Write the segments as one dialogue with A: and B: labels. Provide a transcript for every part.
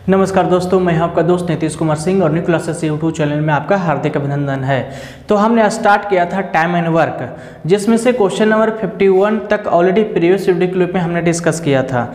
A: नमस्कार दोस्तों, मैं आपका दोस्त नीतीश कुमार सिंह और न्यू क्लासेस यूट्यूब चैनल में आपका हार्दिक अभिनंदन है। तो हमने स्टार्ट किया था टाइम एंड वर्क, जिसमें से क्वेश्चन नंबर 51 तक ऑलरेडी प्रीवियस वीडियो क्लिप में हमने डिस्कस किया था।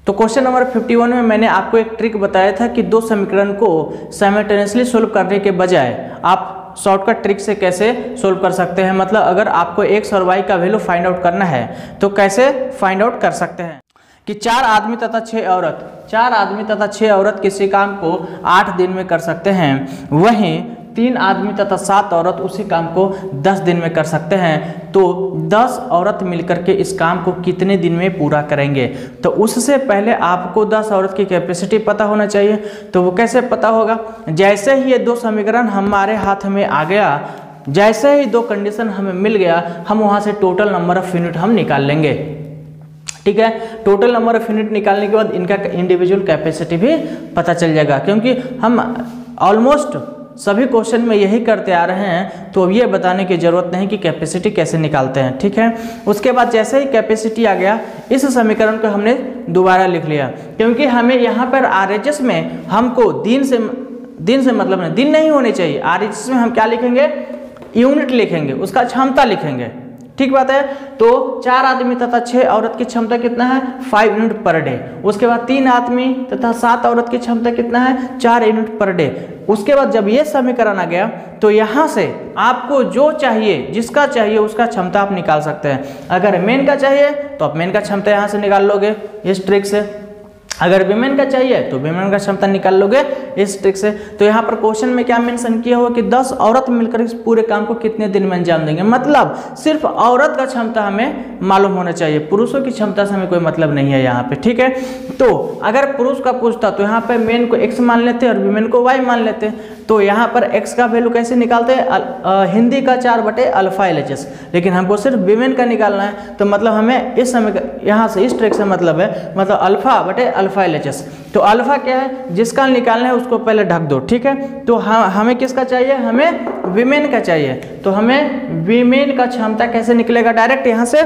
A: तो क्वेश्चन नंबर 51 में मैंने आपको एक ट्रिक बताया था कि दो समीकरण को साइमल्टेनियसली सोल्व करने के बजाय आप शॉर्टकट ट्रिक से कैसे सोल्व कर सकते हैं। मतलब अगर आपको एक्स और वाई का वैल्यू फाइंड आउट करना है तो कैसे फाइंड आउट कर सकते हैं कि चार आदमी तथा छह औरत किसी काम को 8 दिन में कर सकते हैं, वहीं 3 आदमी तथा 7 औरत उसी काम को 10 दिन में कर सकते हैं। तो 10 औरत मिलकर के इस काम को कितने दिन में पूरा करेंगे। तो उससे पहले आपको 10 औरत की कैपेसिटी पता होना चाहिए। तो वो कैसे पता होगा? जैसे ही ये दो समीकरण हमारे हाथ में आ गया, जैसे ही दो कंडीशन हमें मिल गया, हम वहाँ से टोटल नंबर ऑफ यूनिट हम निकाल लेंगे। ठीक है, टोटल नंबर ऑफ यूनिट निकालने के बाद इनका इंडिविजुअल कैपेसिटी भी पता चल जाएगा, क्योंकि हम ऑलमोस्ट सभी क्वेश्चन में यही करते आ रहे हैं। तो अब ये बताने की ज़रूरत नहीं कि कैपेसिटी कैसे निकालते हैं। ठीक है, उसके बाद जैसे ही कैपेसिटी आ गया, इस समीकरण को हमने दोबारा लिख लिया, क्योंकि हमें यहाँ पर आरएचएस में हमको दिन से मतलब नहीं, दिन नहीं होने चाहिए। आरएचएस में हम क्या लिखेंगे? यूनिट लिखेंगे, उसका क्षमता लिखेंगे। ठीक बात है। तो 4 आदमी तथा 6 औरत की क्षमता कितना है? 5 यूनिट पर डे। उसके बाद 3 आदमी तथा 7 औरत की क्षमता कितना है? 4 यूनिट पर डे। उसके बाद जब ये समीकरण आ गया तो यहाँ से आपको जो चाहिए, जिसका चाहिए उसका क्षमता आप निकाल सकते हैं। अगर मेन का चाहिए तो आप मेन का क्षमता यहाँ से निकाल लोगे इस ट्रिक से। अगर विमेन का चाहिए तो विमेन का क्षमता निकाल लोगे इस ट्रिक से। तो यहाँ पर क्वेश्चन में क्या मेंशन किया हुआ कि 10 औरत मिलकर इस पूरे काम को कितने दिन में अंजाम देंगे। मतलब सिर्फ औरत का क्षमता हमें मालूम होना चाहिए, पुरुषों की क्षमता से हमें कोई मतलब नहीं है यहाँ पे। ठीक है, तो अगर पुरुष का पूछता तो यहाँ पे मेन को x मान लेते और विमेन को y मान लेते। तो यहाँ पर x का वैल्यू कैसे निकालते हैं? हिंदी का 4/अल्फा LHS, लेकिन हमको सिर्फ विमेन का निकालना है। तो मतलब हमें इस समय यहाँ से इस ट्रिक से मतलब है, मतलब अल्फा LHS। तो अल्फा क्या है? जिसका निकालना है उसको पहले ढक दो। ठीक है, तो हमें किसका चाहिए? हमें विमेन का चाहिए। तो हमें विमेन का क्षमता कैसे निकलेगा? डायरेक्ट यहाँ से,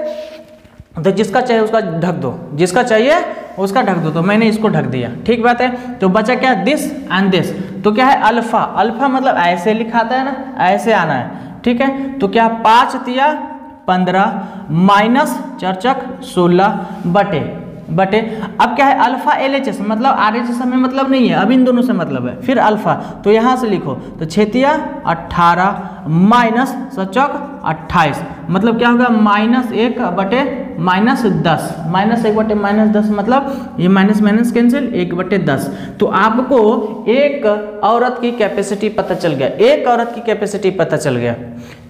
A: तो जिसका चाहिए उसका ढक दो, जिसका चाहिए उसका ढक दो। तो मैंने इसको ढक दिया। ठीक बात है। तो बचा क्या? This and this. तो क्या है? अल्फा मतलब ऐसे लिखाता है ना, ऐसे आना है। ठीक है, तो क्या 5 तिया 15 माइनस 4 16 बटे अब क्या है? अल्फा LHS, मतलब RHS हमें मतलब नहीं है, अब इन दोनों से मतलब है। फिर अल्फा, तो यहाँ से लिखो, तो 6 तिया 18 माइनस 7 28, मतलब क्या होगा? -1/-10, -1/-10 मतलब ये माइनस कैंसिल, 1/10। तो आपको एक औरत की कैपेसिटी पता चल गया, एक औरत की कैपेसिटी पता चल गया।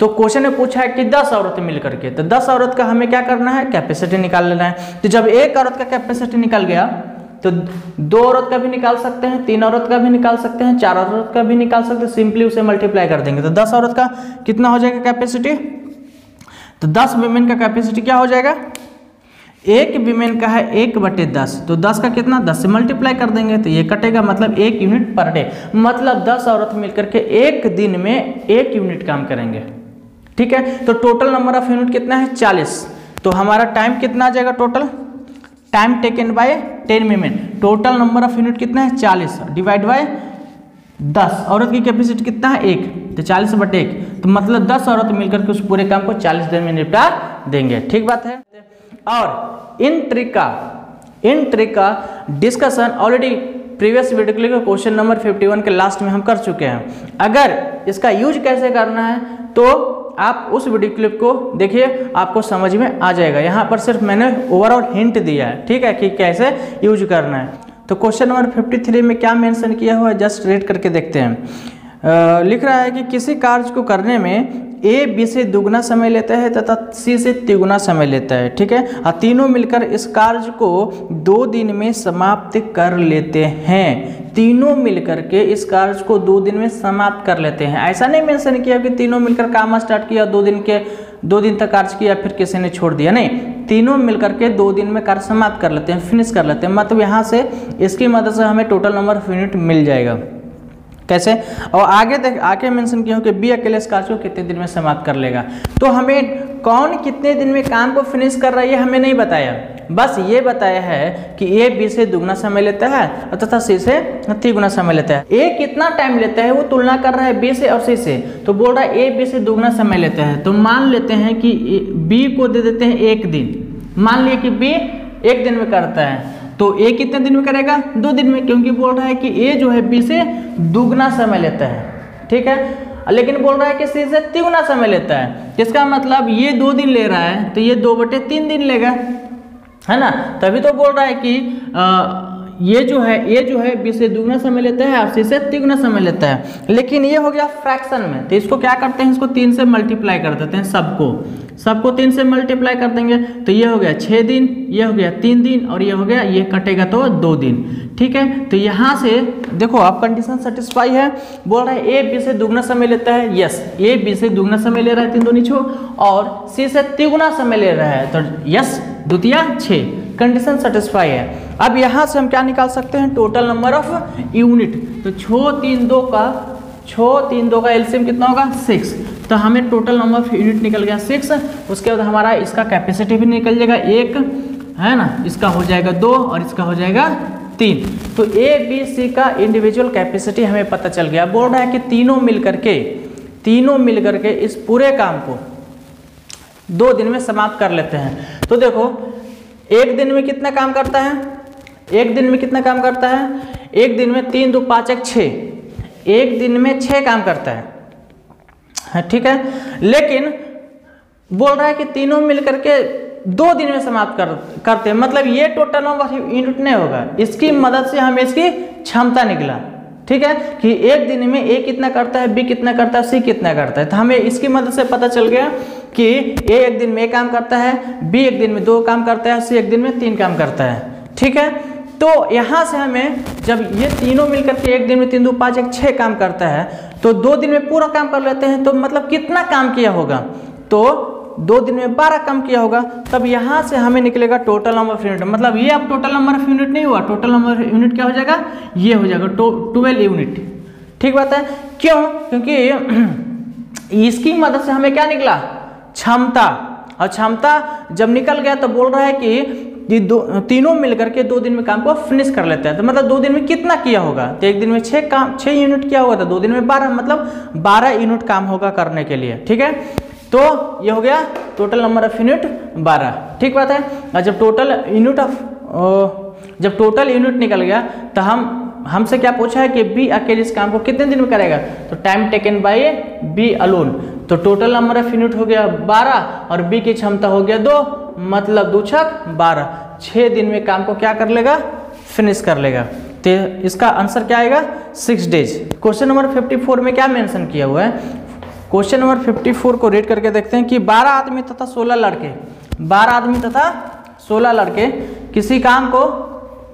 A: तो क्वेश्चन में पूछा है कि 10 औरत मिलकर के, तो 10 औरत का हमें क्या करना है? कैपेसिटी निकाल लेना है। तो जब एक औरत का कैपेसिटी निकल गया तो 2 औरत का भी निकाल सकते हैं, 3 औरत का भी निकाल सकते हैं, 4 औरत का भी निकाल सकते हैं। सिंपली उसे मल्टीप्लाई कर देंगे तो 10 औरत का कितना हो जाएगा कैपेसिटी? तो 10 विमेन का कैपेसिटी क्या हो जाएगा? एक विमेन का है 1/10, तो 10 का कितना? 10 से मल्टीप्लाई कर देंगे तो ये कटेगा, मतलब 1 यूनिट पर डे। मतलब 10 औरत मिलकर के एक दिन में 1 यूनिट काम करेंगे। ठीक है, तो टोटल नंबर ऑफ यूनिट कितना है? 40। तो हमारा टाइम कितना आ जाएगा? Total time taken bye 10 women, total number of unit कितना है? 40 डिवाइड बाय 10। औरत की कैपेसिटी कितना है? 1, तो 40/1। तो मतलब 10 औरत मिलकर के उस पूरे काम को 40 दिन में निपटा देंगे। ठीक बात है। और इन ट्रिक का डिस्कशन ऑलरेडी प्रीवियस वीडियो के लिए क्वेश्चन नंबर 51 के लास्ट में हम कर चुके हैं। अगर इसका यूज कैसे करना है तो आप उस वीडियो क्लिप को देखिए, आपको समझ में आ जाएगा। यहाँ पर सिर्फ मैंने ओवरऑल हिंट दिया है, ठीक है, कि कैसे यूज करना है। तो क्वेश्चन नंबर 53 में क्या मेंशन किया हुआ है, जस्ट रीड करके देखते हैं। लिख रहा है कि किसी कार्य को करने में A B से दुगना समय लेता है तथा C से तिगुना समय लेता है। ठीक है, और तीनों मिलकर इस कार्य को 2 दिन में समाप्त कर लेते हैं। तीनों मिलकर के इस कार्य को 2 दिन में समाप्त कर लेते हैं। ऐसा नहीं मेंशन किया कि तीनों मिलकर काम स्टार्ट किया, 2 दिन तक कार्य किया, फिर किसी ने छोड़ दिया। नहीं, तीनों मिलकर के 2 दिन में कार्य समाप्त कर लेते हैं, फिनिश कर लेते हैं। मतलब यहाँ से इसकी मदद से हमें टोटल नंबर ऑफ यूनिट मिल जाएगा। कैसे? और आगे मेंशन किया हो कि बी अकेले इस कार्य को कितने दिन में समाप्त कर लेगा। तो हमें कौन कितने दिन में काम को फिनिश कर रहा है ये हमें नहीं बताया, बस ये बताया है कि ए बी से दुगना समय लेता है तथा सी से 3 गुना समय लेता है। ए कितना टाइम लेता है वो तुलना कर रहा है बी से और सी से, तो बोल रहा है ए बी से दुगना समय लेता है। तो मान लेते हैं कि बी को दे देते हैं 1 दिन। मान लिया कि बी 1 दिन में करता है, तो ए कितने दिन में करेगा? 2 दिन में, क्योंकि बोल रहा है कि ए जो है बी से दुगना समय लेता है, ठीक है। लेकिन बोल रहा है कि सी से 3 गुना समय लेता है, इसका मतलब ये 2 दिन ले रहा है तो ये 2/3 दिन लेगा, है ना। तभी तो बोल रहा है कि ये जो है बी से दुगना समय लेता है और सी से 3 गुना समय लेता है। लेकिन ये हो गया फ्रैक्शन में, तो इसको क्या करते हैं, इसको 3 से मल्टीप्लाई कर देते हैं, सबको 3 से मल्टीप्लाई कर देंगे तो ये हो गया 6 दिन, ये हो गया 3 दिन और ये हो गया, ये कटेगा तो 2 दिन, ठीक है। तो यहाँ से देखो अब कंडीशन सेटिस्फाई है। बोल रहा है ए बी से दुगना समय लेता है, यस ए बी से दुगना समय ले रहा है 3 दूनी 6 और सी से 3 गुना समय ले रहा है, तो यस द्वितीया 6, कंडीशन सेटिस्फाई है। अब यहाँ से हम क्या निकाल सकते हैं, टोटल नंबर ऑफ यूनिट। तो 6 3 2 का एलसीएम कितना होगा 6, तो हमें टोटल नंबर ऑफ यूनिट निकल गया 6। उसके बाद हमारा इसका कैपेसिटी भी निकल जाएगा 1, है ना, इसका हो जाएगा 2 और इसका हो जाएगा 3। तो ए बी सी का इंडिविजुअल कैपेसिटी हमें पता चल गया। बोल रहा है कि तीनों मिल करके इस पूरे काम को 2 दिन में समाप्त कर लेते हैं। तो देखो 1 दिन में कितना काम करता है, 1 दिन में कितना काम करता है, 1 दिन में 3 2 5 1 6, 1 दिन में 6 काम करता है, ठीक है। लेकिन बोल रहा है कि तीनों मिलकर के 2 दिन में समाप्त करते हैं, मतलब ये टोटल नंबर यूनिट नहीं होगा, इसकी मदद से हमें इसकी क्षमता निकला, ठीक है, कि 1 दिन में ए कितना करता है, बी कितना करता है, सी कितना करता है। तो हमें इसकी मदद से पता चल गया कि ए 1 दिन में 1 काम करता है, बी 1 दिन में 2 काम करता है, सी 1 दिन में 3 काम करता है, ठीक है। तो यहाँ से हमें जब ये तीनों मिलकर के 1 दिन में 3 2 5 1 6 काम करता है, तो 2 दिन में पूरा काम कर लेते हैं, तो मतलब कितना काम किया होगा, तो 2 दिन में 12 काम किया होगा। तब यहाँ से हमें निकलेगा टोटल नंबर ऑफ यूनिट, मतलब ये अब टोटल नंबर ऑफ यूनिट नहीं हुआ, टोटल नंबर ऑफ यूनिट क्या हो जाएगा, ये हो जाएगा 12 यूनिट, ठीक बात है। क्यों? क्योंकि इसकी मदद से हमें क्या निकला, क्षमता, और क्षमता जब निकल गया तो बोल रहा है कि तीनों मिलकर के 2 दिन में काम को फिनिश कर लेते हैं। तो मतलब 2 दिन में कितना किया होगा, तो 1 दिन में 6 यूनिट किया होगा, तो 2 दिन में 12, मतलब 12 यूनिट काम होगा करने के लिए, ठीक है। तो ये हो गया टोटल नंबर ऑफ यूनिट 12, ठीक बात है। और जब टोटल यूनिट निकल गया तो हमसे क्या पूछा है कि बी अकेले इस काम को कितने दिन में करेगा, तो time taken by B alone. तो टोटल नंबर ऑफ यूनिट हो गया 12 और बी की क्षमता हो गया 2, मतलब 2 6 12, 6 दिन में काम को क्या कर लेगा, फिनिश कर लेगा। तो इसका आंसर क्या आएगा, 6 डेज। क्वेश्चन नंबर 54 में क्या मेंशन किया हुआ है, क्वेश्चन नंबर 54 को रीड करके देखते हैं कि 12 आदमी तथा 16 लड़के किसी काम को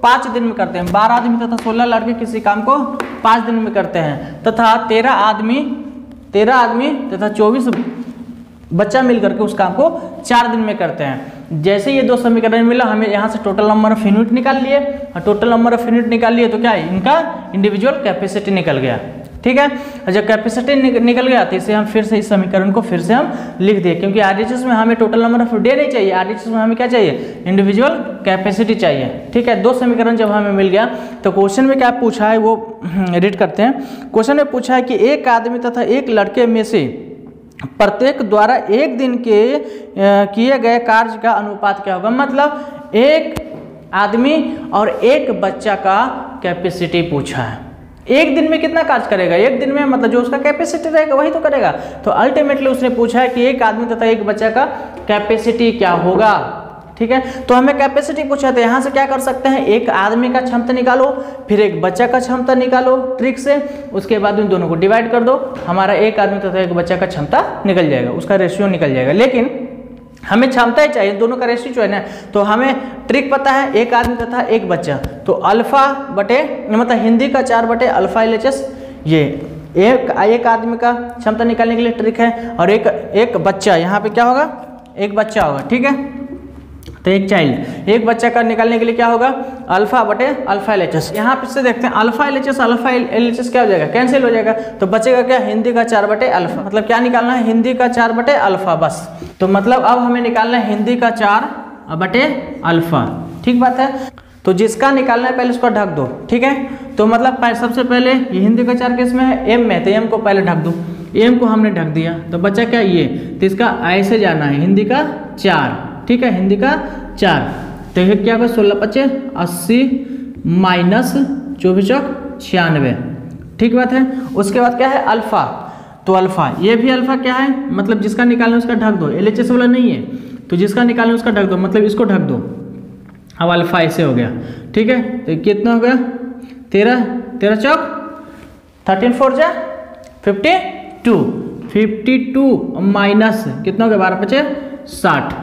A: 5 दिन में करते हैं। 12 आदमी तथा 16 लड़के किसी काम को 5 दिन में करते हैं, तथा 13 आदमी तथा 24 बच्चा मिलकर के उस काम को 4 दिन में करते हैं। जैसे ये 2 समीकरण मिला, हमें यहाँ से टोटल नंबर ऑफ यूनिट निकाल लिए, और टोटल नंबर ऑफ यूनिट निकाल लिए तो क्या है, इनका इंडिविजुअल कैपेसिटी निकल गया, ठीक है। और जब कैपेसिटी निकल गया तो इसे हम फिर से इस समीकरण को फिर से हम लिख दिए, क्योंकि आरएचएस में हमें टोटल नंबर ऑफ डे नहीं चाहिए, आरएचएस में हमें क्या चाहिए, इंडिविजुअल कैपेसिटी चाहिए, ठीक है। 2 समीकरण जब हमें मिल गया तो क्वेश्चन में क्या पूछा है वो रीड करते हैं। क्वेश्चन में पूछा है कि एक आदमी तथा एक लड़के में से प्रत्येक द्वारा 1 दिन के किए गए कार्य का अनुपात क्या होगा, मतलब एक आदमी और एक बच्चा का कैपेसिटी पूछा है। 1 दिन में कितना कार्य करेगा, 1 दिन में मतलब जो उसका कैपेसिटी रहेगा वही तो करेगा। तो अल्टीमेटली उसने पूछा है कि एक आदमी तथा एक बच्चा का कैपेसिटी क्या होगा, ठीक है। तो हमें कैपेसिटी पूछा था, यहाँ से क्या कर सकते हैं, एक आदमी का क्षमता निकालो, फिर एक बच्चा का क्षमता निकालो ट्रिक से, उसके बाद उन दोनों को डिवाइड कर दो, हमारा एक आदमी तथा एक बच्चा का क्षमता निकल जाएगा, उसका रेशियो निकल जाएगा। लेकिन हमें क्षमता ही चाहिए, दोनों का रेशियो जो है ना, तो हमें ट्रिक पता है, एक आदमी तथा एक बच्चा, तो अल्फा बटे मतलब हिंदी का 4 बटे अल्फा LHS, ये एक आदमी का क्षमता निकालने के लिए ट्रिक है, और एक बच्चा, यहाँ पे क्या होगा, एक बच्चा होगा, ठीक है। तो एक चाइल्ड, एक बच्चा का निकालने के लिए क्या होगा, अल्फा बटे अल्फा LHS। यहाँ पे से देखते हैं अल्फा LHS क्या हो जाएगा, कैंसिल हो जाएगा, तो बचेगा क्या, हिंदी का 4 बटे अल्फा, मतलब क्या निकालना है, हिंदी का 4 बटे अल्फा बस। तो मतलब अब हमें निकालना है हिंदी का 4 बटे अल्फा। ठीक बात है। तो जिसका निकालना है पहले उसको ढक दो। ठीक है, तो मतलब सबसे पहले ये हिंदी का 4 केस में है, एम में, तो एम को पहले ढक दो। एम को हमने ढक दिया तो बचा क्या ये, तो इसका ऐसे जाना है हिंदी का 4। ठीक है, हिंदी का 4, तो ये क्या होगा 16 × 5 = 80 माइनस 24 × 96। ठीक बात है। उसके बाद क्या है अल्फा, तो अल्फा, ये भी अल्फा क्या है, मतलब जिसका निकालना है उसका ढक दो, LHS वाला नहीं है, तो जिसका निकालना है उसका ढक दो, मतलब इसको ढक दो। अब अल्फा ऐसे हो गया। ठीक है, तो कितना हो गया 13 चौक 13 4 जा 52 माइनस कितना हो गया 12 × 5 = 60।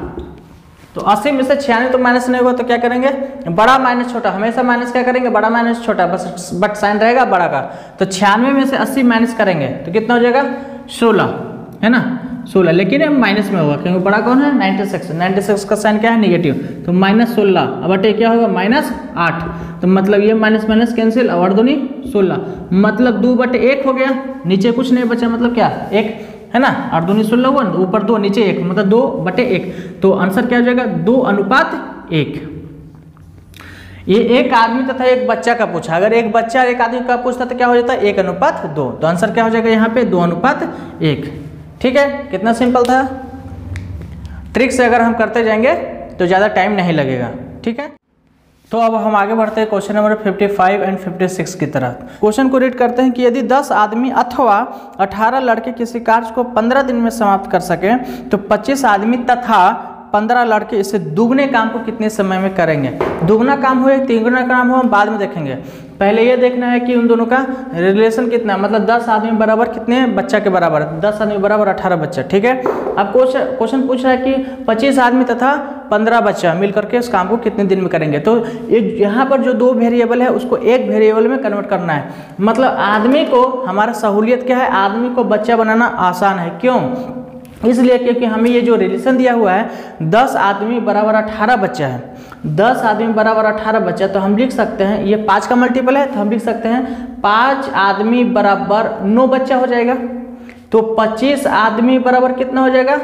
A: तो 80 में से 96 तो माइनस नहीं होगा, तो क्या करेंगे बड़ा माइनस छोटा, हमेशा माइनस क्या करेंगे बड़ा माइनस छोटा, बस बट साइन रहेगा बड़ा का। तो 96 में से 80 माइनस करेंगे तो कितना हो जाएगा 16, है ना 16, लेकिन ये माइनस में होगा क्योंकि बड़ा कौन है 96 का साइन क्या है नेगेटिव, तो -16 अब बटे क्या होगा -8, तो मतलब ये माइनस माइनस कैंसिल, और 2 × 16 मतलब 2/1 हो गया, नीचे कुछ नहीं बचा, मतलब क्या 1 है ना, 8 × 2 = 16 हुआ, ऊपर 2 नीचे 1, मतलब 2/1, तो आंसर क्या हो जाएगा 2:1। ये एक आदमी तथा एक बच्चा का पूछा, अगर एक बच्चा और एक आदमी का पूछता तो क्या हो जाता 1:2, तो आंसर क्या हो जाएगा यहाँ पे 2:1। ठीक है, कितना सिंपल था। ट्रिक से अगर हम करते जाएंगे तो ज़्यादा टाइम नहीं लगेगा। ठीक है, तो अब हम आगे बढ़ते हैं क्वेश्चन नंबर 55 एंड 56 की तरह। क्वेश्चन को रीड करते हैं कि यदि 10 आदमी अथवा 18 लड़के किसी कार्य को 15 दिन में समाप्त कर सकें तो 25 आदमी तथा 15 लड़के इसे दुगने काम को कितने समय में करेंगे। दुगना काम हो या तिगुना काम हो हम बाद में देखेंगे, पहले ये देखना है कि उन दोनों का रिलेशन कितना, मतलब 10 आदमी बराबर कितने बच्चा के बराबर, 10 आदमी बराबर 18 बच्चा। ठीक है, अब क्वेश्चन पूछ रहा है कि 25 आदमी तथा 15 बच्चा मिल करके इस काम को कितने दिन में करेंगे। तो ये यहाँ पर जो 2 वेरिएबल है उसको एक वेरिएबल में कन्वर्ट करना है, मतलब आदमी को हमारा सहूलियत क्या है, आदमी को बच्चा बनाना आसान है। क्यों, इसलिए क्योंकि हमें ये जो रिलेशन दिया हुआ है 10 आदमी बराबर 18 बच्चा है, 10 आदमी बराबर 18 बच्चा, तो हम लिख सकते हैं ये 5 का मल्टीपल है, तो हम लिख सकते हैं 5 आदमी बराबर 9 बच्चा हो जाएगा, तो 25 आदमी बराबर कितना हो जाएगा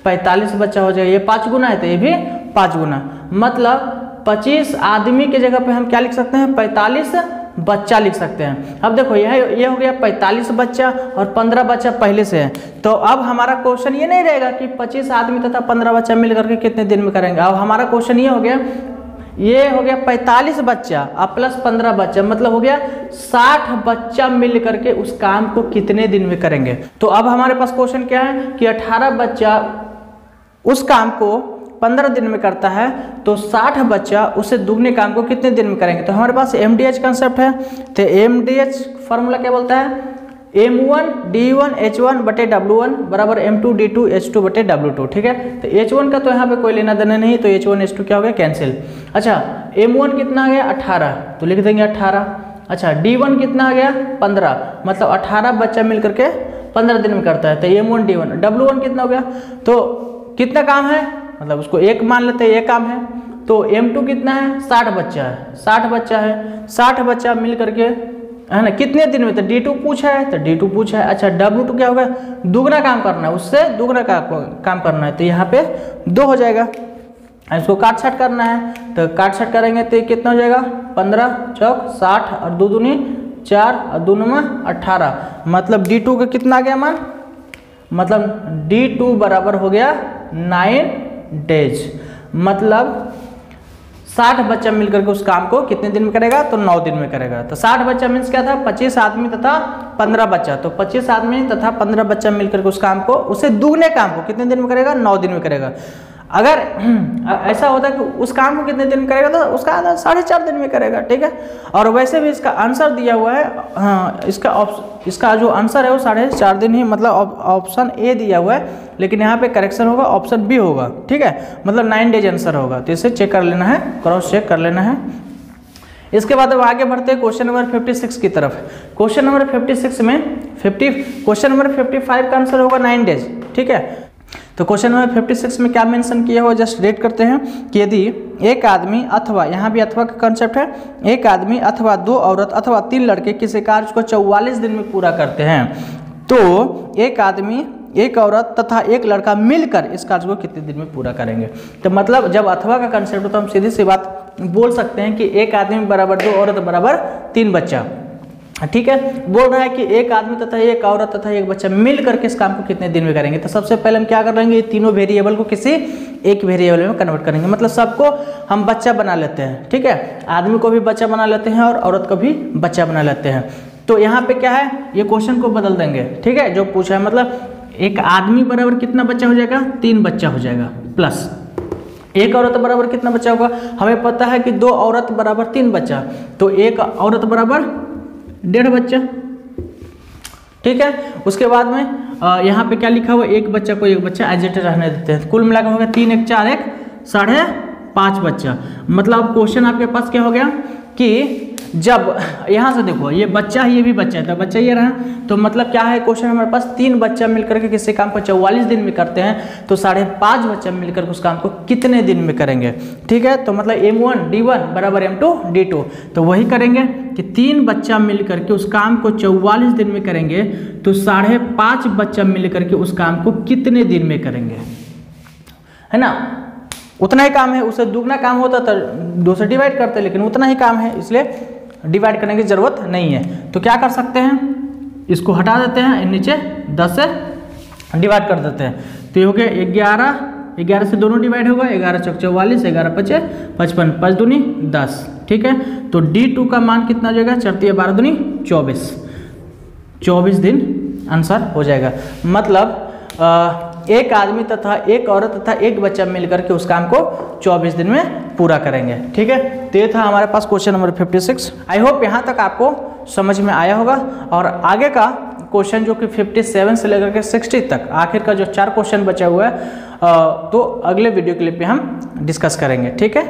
A: 45 बच्चा हो जाएगा। ये 5 गुना है तो ये भी 5 गुना, मतलब 25 आदमी के जगह पे हम क्या लिख सकते हैं 45 बच्चा लिख सकते हैं। अब देखो ये हो गया 45 बच्चा और 15 बच्चा पहले से है, तो अब हमारा क्वेश्चन ये नहीं रहेगा कि 25 आदमी तथा 15 बच्चा मिल करके कितने दिन में करेंगे। अब हमारा क्वेश्चन ये हो गया 45 बच्चा और प्लस 15 बच्चा, मतलब हो गया 60 बच्चा मिल करके उस काम को कितने दिन में करेंगे। तो अब हमारे पास क्वेश्चन क्या है कि 18 बच्चा उस काम को 15 दिन में करता है, तो 60 बच्चा उससे दुगने काम को कितने दिन में करेंगे। तो हमारे पास MDH कंसेप्ट है, तो MDH फार्मूला क्या बोलता है M1 D1 H1 बटे W1 बराबर M2 D2 H2 बटे W2। ठीक है, तो H1 का तो यहाँ पे कोई लेना देना नहीं, तो H1 H2 क्या हो गया कैंसिल। अच्छा, M1 कितना आ गया 18, तो लिख देंगे 18। अच्छा, D1 कितना आ गया 15, मतलब 18 बच्चा मिल करके 15 दिन में करता है, तो M1 D1। W1 कितना हो गया, तो कितना काम है, मतलब उसको 1 मान लेते हैं, 1 काम है, तो M2 कितना है 60 बच्चा है, 60 बच्चा है, 60 बच्चा मिल करके है ना कितने दिन में, तो D2 पूछा है, तो D2 पूछा है। अच्छा, W2 क्या होगा दुगना काम करना है, उससे दुगना काम करना है, तो यहाँ पे 2 हो जाएगा। इसको काट छाट करना है, तो काट छाट करेंगे तो कितना हो जाएगा 15 चौक 60 और 2 दूनी 4 और 2 9 18, मतलब D2 का कितना आ गया मान, मतलब D2 बराबर हो गया 9 डेज, मतलब 60 बच्चा मिलकर के उस काम को कितने दिन में करेगा, तो 9 दिन में करेगा। तो 60 बच्चा मीन्स क्या था 25 आदमी तथा 15 बच्चा, तो 25 आदमी तथा 15 बच्चा मिलकर के उस काम को उससे दुगने काम को कितने दिन में करेगा 9 दिन में करेगा। अगर ऐसा होता है कि उस काम को कितने दिन में करेगा, तो उसका 4.5 दिन में करेगा। ठीक है, और वैसे भी इसका आंसर दिया हुआ है, हाँ इसका जो आंसर है वो 4.5 दिन ही, मतलब ऑप्शन ए दिया हुआ है, लेकिन यहाँ पे करेक्शन होगा ऑप्शन बी होगा। ठीक है, मतलब 9 डेज आंसर होगा, तो इसे चेक कर लेना है, क्रॉस चेक कर लेना है। इसके बाद अब आगे बढ़ते हैं क्वेश्चन नंबर 56 की तरफ। क्वेश्चन नंबर 56 में क्वेश्चन नंबर 55 का आंसर होगा 9 डेज। ठीक है, तो क्वेश्चन नंबर 56 में क्या मेंशन किया हुआ जस्ट रीड करते हैं कि यदि एक आदमी अथवा, यहाँ भी अथवा का कंसेप्ट है, एक आदमी अथवा 2 औरत अथवा 3 लड़के किसी कार्य को 44 दिन में पूरा करते हैं, तो एक आदमी एक औरत तथा एक लड़का मिलकर इस कार्य को कितने दिन में पूरा करेंगे। तो मतलब जब अथवा का कंसेप्ट हो तो हम सीधी सी बात बोल सकते हैं कि एक आदमी बराबर 2 औरत बराबर 3 बच्चा। ठीक है, बोल रहा है कि एक आदमी तथा एक औरत तथा एक बच्चा मिल करके इस काम को कितने दिन में करेंगे। तो सबसे पहले हम क्या कर लेंगे, ये तीनों वेरिएबल को किसी एक वेरिएबल में कन्वर्ट करेंगे। मतलब सबको हम बच्चा बना लेते हैं। ठीक है, आदमी को भी बच्चा बना लेते हैं और औरत को भी बच्चा बना लेते हैं। तो यहाँ पे क्या है, ये क्वेश्चन को बदल देंगे। ठीक है, जो पूछा है मतलब एक आदमी बराबर कितना बच्चा हो जाएगा, 3 बच्चा हो जाएगा, प्लस एक औरत बराबर कितना बच्चा होगा, हमें पता है कि 2 औरत बराबर 3 बच्चा, तो एक औरत बराबर 1.5 बच्चा। ठीक है, उसके बाद में यहाँ पे क्या लिखा हुआ, एक बच्चा को एक बच्चा एज इट इज रहने देते हैं। कुल मिलाकर हो गया 3 1 4 1 5.5 बच्चा। मतलब क्वेश्चन आपके पास क्या हो गया कि जब यहाँ से देखो ये बच्चा है, ये भी बच्चा है, तो बच्चा ये रहा, तो मतलब क्या है क्वेश्चन हमारे पास 3 बच्चा मिलकर के किसी काम को 44 दिन में करते हैं, तो 5.5 बच्चा मिलकर उस काम को कितने दिन में करेंगे। ठीक है, तो मतलब M1 D1 बराबर M2 D2, तो वही करेंगे कि 3 बच्चा मिलकर के उस काम को 44 दिन में करेंगे, तो 5.5 बच्चा मिलकर के उस काम को कितने दिन में करेंगे, है ना। उतना ही काम है, उससे दुगना काम होता तो 2 से डिवाइड करते, लेकिन उतना ही काम है इसलिए डिवाइड करने की जरूरत नहीं है। तो क्या कर सकते हैं, इसको हटा देते हैं, नीचे 10 से डिवाइड कर देते हैं, तो ये हो गया 11 से दोनों डिवाइड होगा, 11 चौक 44, 11 5 55, 5 दूनी 10। ठीक है, तो D2 का मान कितना हो जाएगा, 4 12 दूनी 24 दिन आंसर हो जाएगा। मतलब एक आदमी तथा एक औरत तथा एक बच्चा मिलकर के उस काम को 24 दिन में पूरा करेंगे। ठीक है, तो ये था हमारे पास क्वेश्चन नंबर 56। आई होप यहाँ तक आपको समझ में आया होगा, और आगे का क्वेश्चन जो कि 57 से लेकर के 60 तक आखिर का जो 4 क्वेश्चन बचा हुआ है, तो अगले वीडियो क्लिप में हम डिस्कस करेंगे। ठीक है।